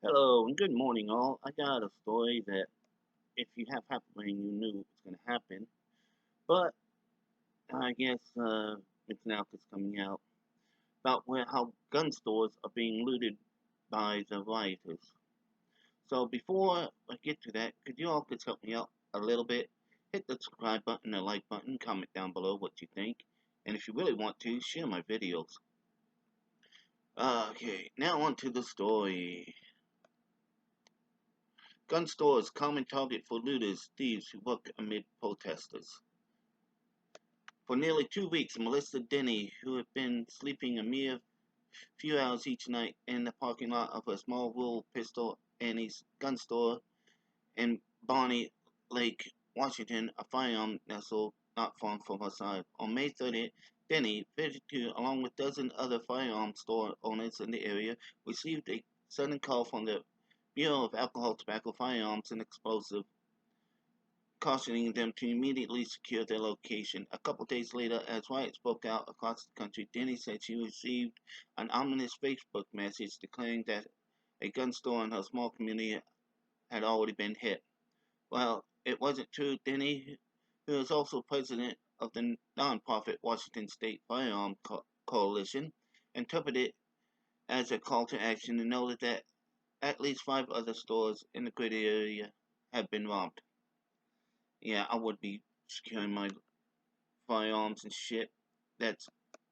Hello and good morning, all. I got a story that if you have happened, you knew it was going to happen, but I guess it's now just coming out about how gun stores are being looted by the rioters. So before I get to that, could you all just help me out a little bit? Hit the subscribe button, the like button, comment down below what you think, and if you really want to, share my videos. Okay, now on to the story. Gun stores, common target for looters, thieves who work amid protesters. For nearly 2 weeks, Melissa Denny, who had been sleeping a mere few hours each night in the parking lot of a small rural Pistol Annie's gun store in Bonnie Lake, Washington, a firearm nestled not far from her side. On May 30th, Denny, 52, along with a dozen other firearm store owners in the area, received a sudden call from the Bureau of Alcohol, Tobacco, Firearms, and Explosives cautioning them to immediately secure their location. A couple days later, as riots broke out across the country, Denny said she received an ominous Facebook message declaring that a gun store in her small community had already been hit. Well, it wasn't true. Denny, who is also president of the nonprofit Washington State Firearm Coalition, interpreted it as a call to action and noted that at least 5 other stores in the greater area have been robbed. Yeah, I would be securing my firearms and shit. That's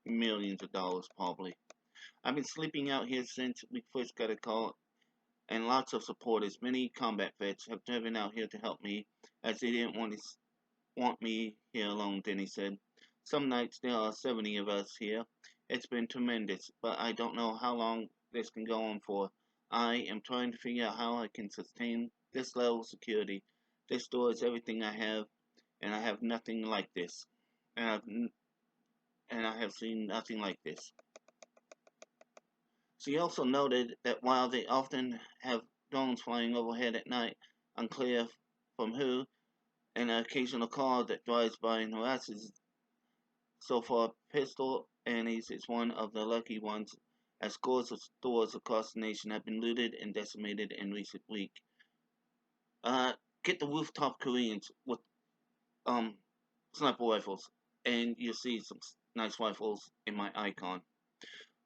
millions of dollars probably. I've been sleeping out here since we first got a call, and lots of supporters, many combat vets, have driven out here to help me, as they didn't want me here alone. Denny said. Some nights there are 70 of us here. It's been tremendous, but I don't know how long this can go on for. I am trying to figure out how I can sustain this level of security. This store is everything I have, and I have nothing like this. And I have seen nothing like this. She also noted that while they often have drones flying overhead at night, unclear from who, and an occasional car that drives by and harasses, so far Pistol Annie's is one of the lucky ones, as scores of stores across the nation have been looted and decimated in recent weeks. Uh, get the rooftop Koreans with um sniper rifles, and you'll see some nice rifles in my icon.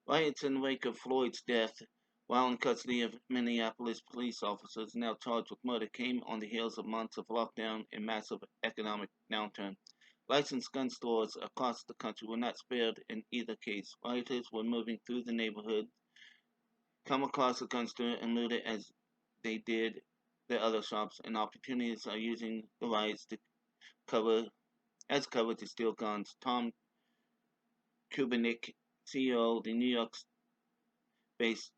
Riots in the wake of Floyd's death, while in custody of Minneapolis police officers now charged with murder, came on the heels of months of lockdown and massive economic downturn. Licensed gun stores across the country were not spared in either case. Rioters were moving through the neighborhood, come across a gun store, and loot it as they did the other shops, and opportunities are using the riots to cover cover to steal guns. Tom Kubinick, CEO of the New York based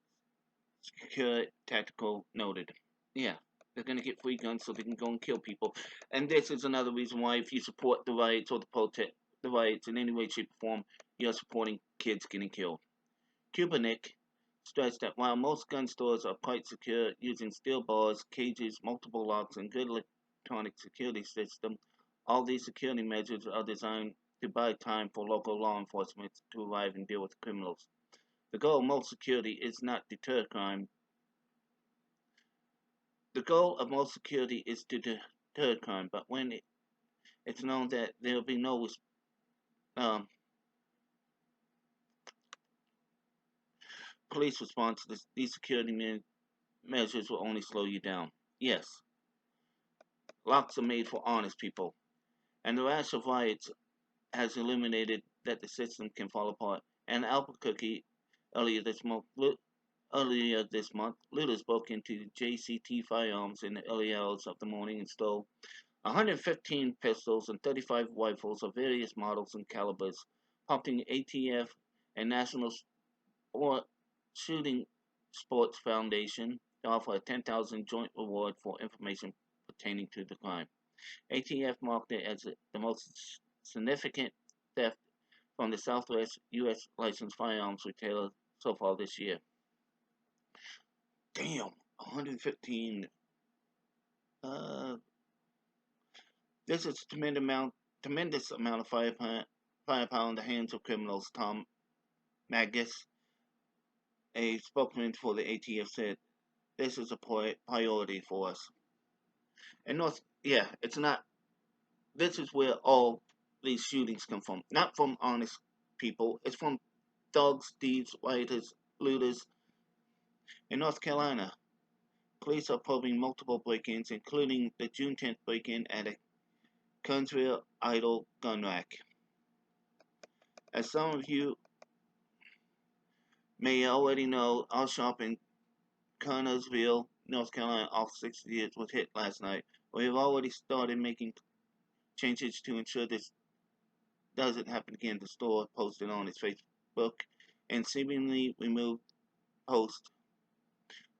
Secure Tactical noted. Yeah, they're gonna get free guns so they can go and kill people. And this is another reason why if you support the riots or the riots in any way, shape, or form, you're supporting kids getting killed. Kubinick stressed that while most gun stores are quite secure using steel bars, cages, multiple locks, and good electronic security system, all these security measures are designed to buy time for local law enforcement to arrive and deal with criminals. The goal of most security is not deter crime. The goal of most security is to deter crime, but when it's known that there will be no um, police response, these security measures will only slow you down. Yes, locks are made for honest people, and the rash of riots has illuminated that the system can fall apart. And Albuquerque earlier this month, looters broke into JCT Firearms in the early hours of the morning and stole 115 pistols and 35 rifles of various models and calibers, prompting ATF and National Shooting Sports Foundation to offer a 10,000 joint reward for information pertaining to the crime. ATF marked it as the most significant theft from the Southwest U.S. licensed firearms retailer so far this year. Damn, 115. Uh, this is a tremendous amount of firepower in the hands of criminals. Tom Magus, a spokesman for the ATF, said this is a priority for us. And yeah, it's not. This is where all these shootings come from. Not from honest people. It's from thugs, thieves, rioters, looters. In North Carolina, police are probing multiple break-ins, including the June 10th break-in at a Kernsville idle gun rack. As some of you may already know, our shop in Kernersville, North Carolina, off 60th was hit last night. We have already started making changes to ensure this doesn't happen again. The store posted on its Facebook and seemingly removed posts.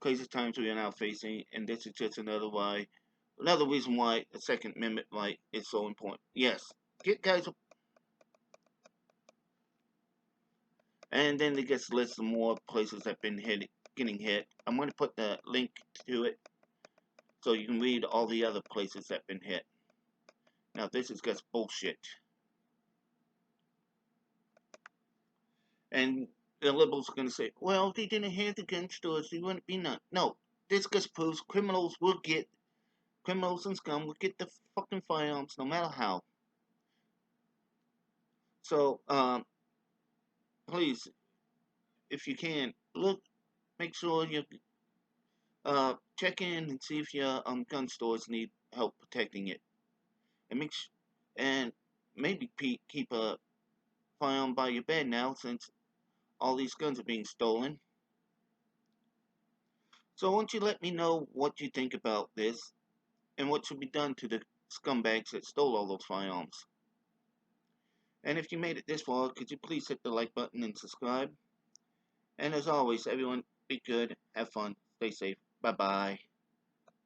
Crazy times we are now facing, and this is just another reason why the Second Amendment right is so important. Yes, get guys, and then it gets lists of more places that have been getting hit. I'm going to put the link to it so you can read all the other places that have been hit. Now this is just bullshit. And the liberals are going to say, well, if they didn't have the gun stores, there wouldn't be none. No, this just proves criminals and scum will get the fucking firearms no matter how. So, please, if you can, make sure you check in and see if your gun stores need help protecting it, and and maybe keep a firearm by your bed now since all these guns are being stolen. So, won't you let me know what you think about this and what should be done to the scumbags that stole all those firearms? And if you made it this far, could you please hit the like button and subscribe? And as always, everyone, be good, have fun, stay safe. Bye bye.